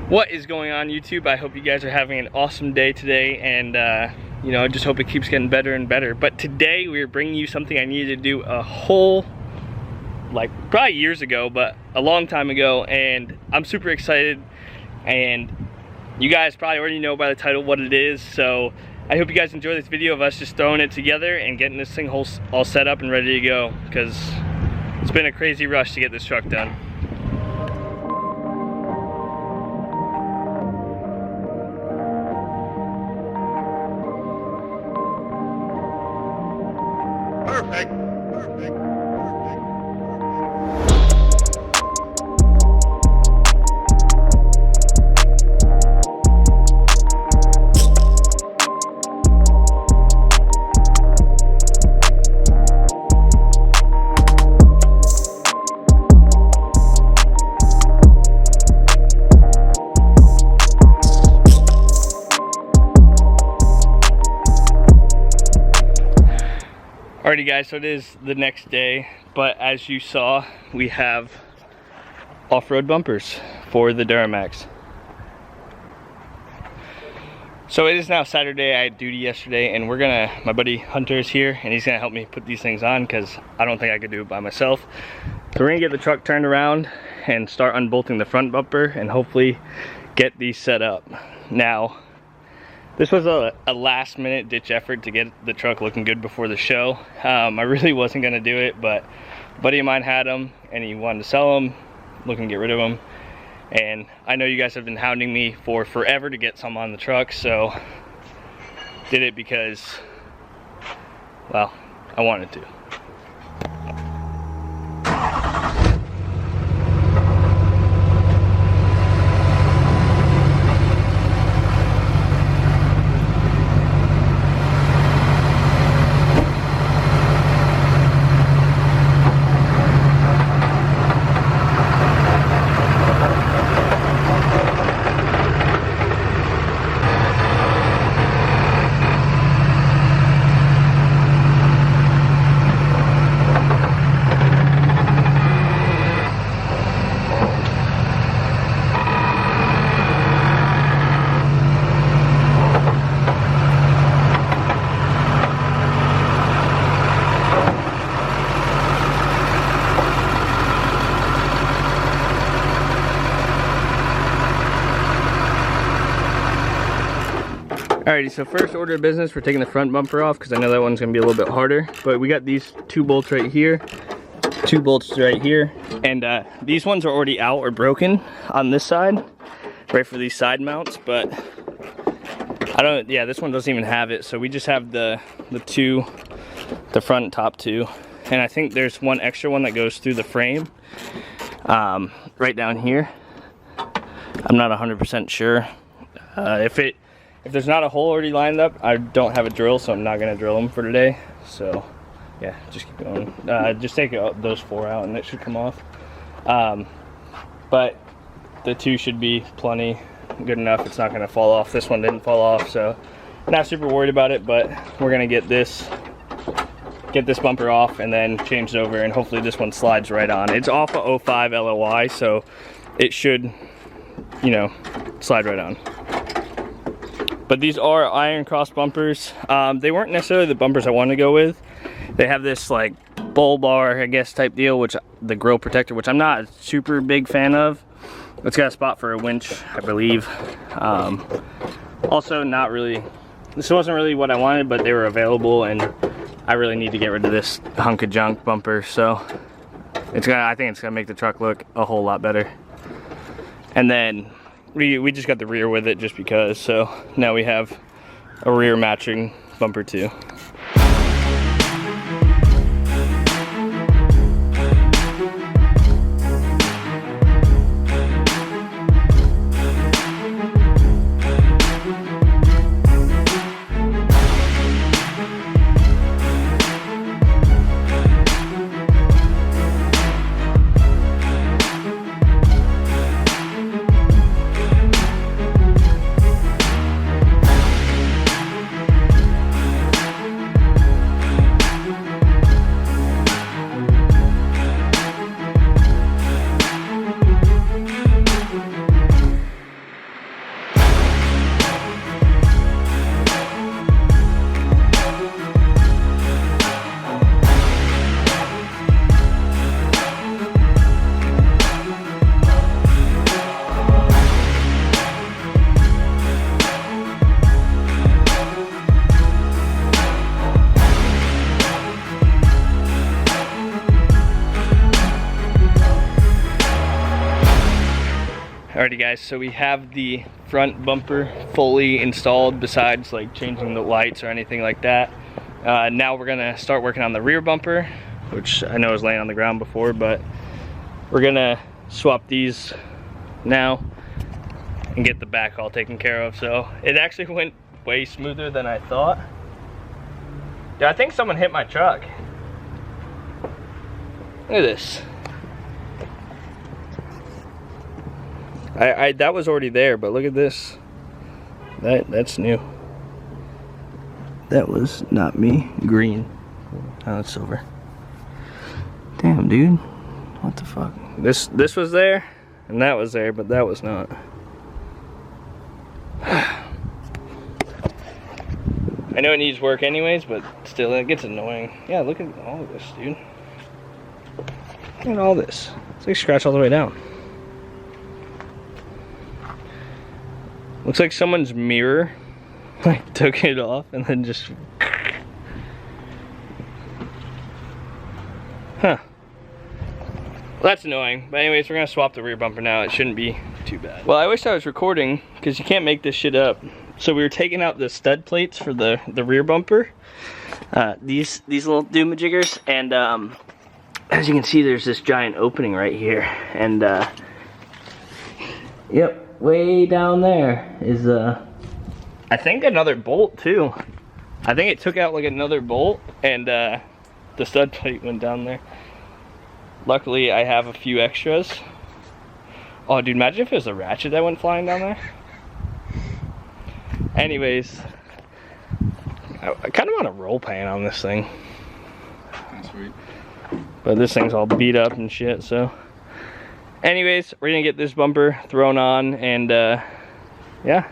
What is going on, YouTube? I hope you guys are having an awesome day today, and you know, I just hope it keeps getting better and better. But today we are bringing you something I needed to do a whole, like, probably years ago, but a long time ago, and I'm super excited. And you guys probably already know by the title what it is, so I hope you guys enjoy this video of us just throwing it together and getting this thing all set up and ready to go, because it's been a crazy rush to get this truck done. Perfect. Alrighty guys, so it is the next day, but as you saw, we have off-road bumpers for the Duramax. So it is now Saturday. I had duty yesterday, and my buddy Hunter is here, and he's gonna help me put these things on because I don't think I could do it by myself. So we're gonna get the truck turned around and start unbolting the front bumper and hopefully get these set up. Now, this was a last minute ditch effort to get the truck looking good before the show. I really wasn't gonna do it, but a buddy of mine had them and he wanted to sell them, looking to get rid of them. And I know you guys have been hounding me for forever to get some on the truck, so did it because, well, I wanted to. Alrighty, so first order of business, we're taking the front bumper off because I know that one's gonna be a little bit harder. But we got these two bolts right here, and these ones are already out or broken on this side, right for these side mounts. But this one doesn't even have it. So we just have the front and top two, and I think there's one extra one that goes through the frame, right down here. I'm not 100% sure. If there's not a hole already lined up, I don't have a drill, so I'm not gonna drill them for today. So yeah, just keep going. Just take those four out and it should come off. But the two should be plenty good enough. It's not gonna fall off. This one didn't fall off, so not super worried about it, but we're gonna get this bumper off and then change it over, and hopefully this one slides right on. It's off a 05 LOI, so it should, you know, slide right on. But these are iron cross bumpers. They weren't necessarily the bumpers I wanted to go with. They have this like bull bar, I guess, type deal, which the grill protector, which I'm not a super big fan of. It's got a spot for a winch, I believe. Also, not really, this wasn't really what I wanted, but they were available, and I really need to get rid of this hunk of junk bumper. So I think it's gonna make the truck look a whole lot better. And then we just got the rear with it just because, so now we have a rear matching bumper too. Alrighty guys, so we have the front bumper fully installed besides like changing the lights or anything like that. Now we're gonna start working on the rear bumper, which I know was laying on the ground before, but we're gonna swap these now and get the back all taken care of. So it actually went way smoother than I thought. Dude, I think someone hit my truck. Look at this. That was already there, but look at this. That's new. That was not me. Green. Oh, it's silver. Damn, dude. What the fuck? This was there, and that was there, but that was not. I know it needs work anyways, but still, it gets annoying. Yeah, look at all of this, dude. Look at all this. It's like scratch all the way down. Looks like someone's mirror like took it off and then just... Huh. Well, that's annoying. But anyways, we're gonna swap the rear bumper now. It shouldn't be too bad. Well, I wish I was recording because you can't make this shit up. So we were taking out the stud plates for the rear bumper. These little doomajiggers, and as you can see, there's this giant opening right here, and yep. Way down there is I think another bolt too. I think it took out like another bolt, and the stud plate went down there. Luckily I have a few extras. Oh dude, imagine if it was a ratchet that went flying down there. Anyways, I kind of want a roll pan on this thing. That's sweet. But this thing's all beat up and shit, so. Anyways, we're gonna get this bumper thrown on, and yeah,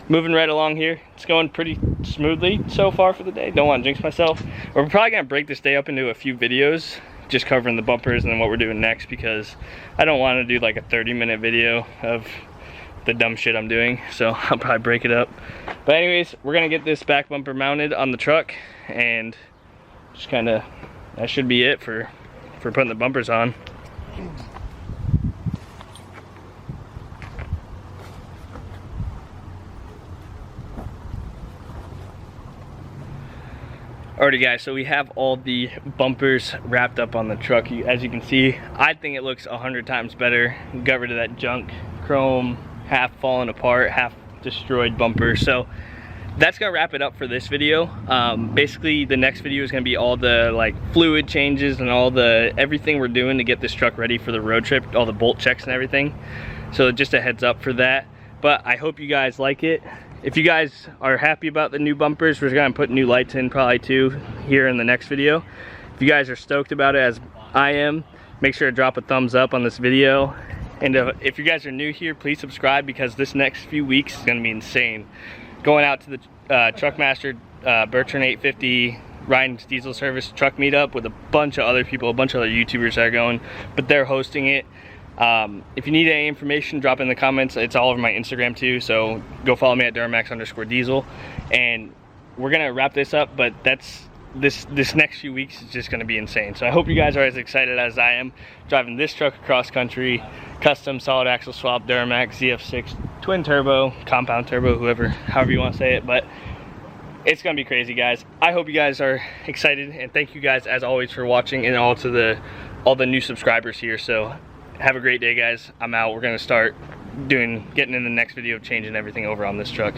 moving right along here. It's going pretty smoothly so far for the day. Don't want to jinx myself. We're probably gonna break this day up into a few videos, just covering the bumpers and then what we're doing next, because I don't want to do like a 30-minute video of the dumb shit I'm doing, so I'll probably break it up. But anyways, we're gonna get this back bumper mounted on the truck, and just kind of, that should be it for putting the bumpers on. Alrighty guys, so we have all the bumpers wrapped up on the truck. As you can see, I think it looks 100 times better. Got rid of that junk chrome, half fallen apart, half destroyed bumper. So that's gonna wrap it up for this video. Basically the next video is gonna be all the like fluid changes and all the everything we're doing to get this truck ready for the road trip, all the bolt checks and everything. So just a heads up for that. But I hope you guys like it. If you guys are happy about the new bumpers, we're gonna put new lights in probably too here in the next video. If you guys are stoked about it as I am, make sure to drop a thumbs up on this video. And if you guys are new here, please subscribe, because this next few weeks is gonna be insane. Going out to the Truckmaster Bertrand 850 Ryan's Diesel Service truck meetup with a bunch of other people, a bunch of other YouTubers that are going, but they're hosting it. If you need any information, drop it in the comments. It's all over my Instagram too, so go follow me at Duramax_diesel. And we're gonna wrap this up, but that's this next few weeks is just gonna be insane. So I hope you guys are as excited as I am driving this truck across country. Custom solid axle swap Duramax ZF6 twin turbo, compound turbo, however you want to say it. But it's gonna be crazy, guys. I hope you guys are excited, and thank you guys as always for watching, and all the new subscribers here. So have a great day, guys. I'm out. We're gonna start getting in the next video, changing everything over on this truck.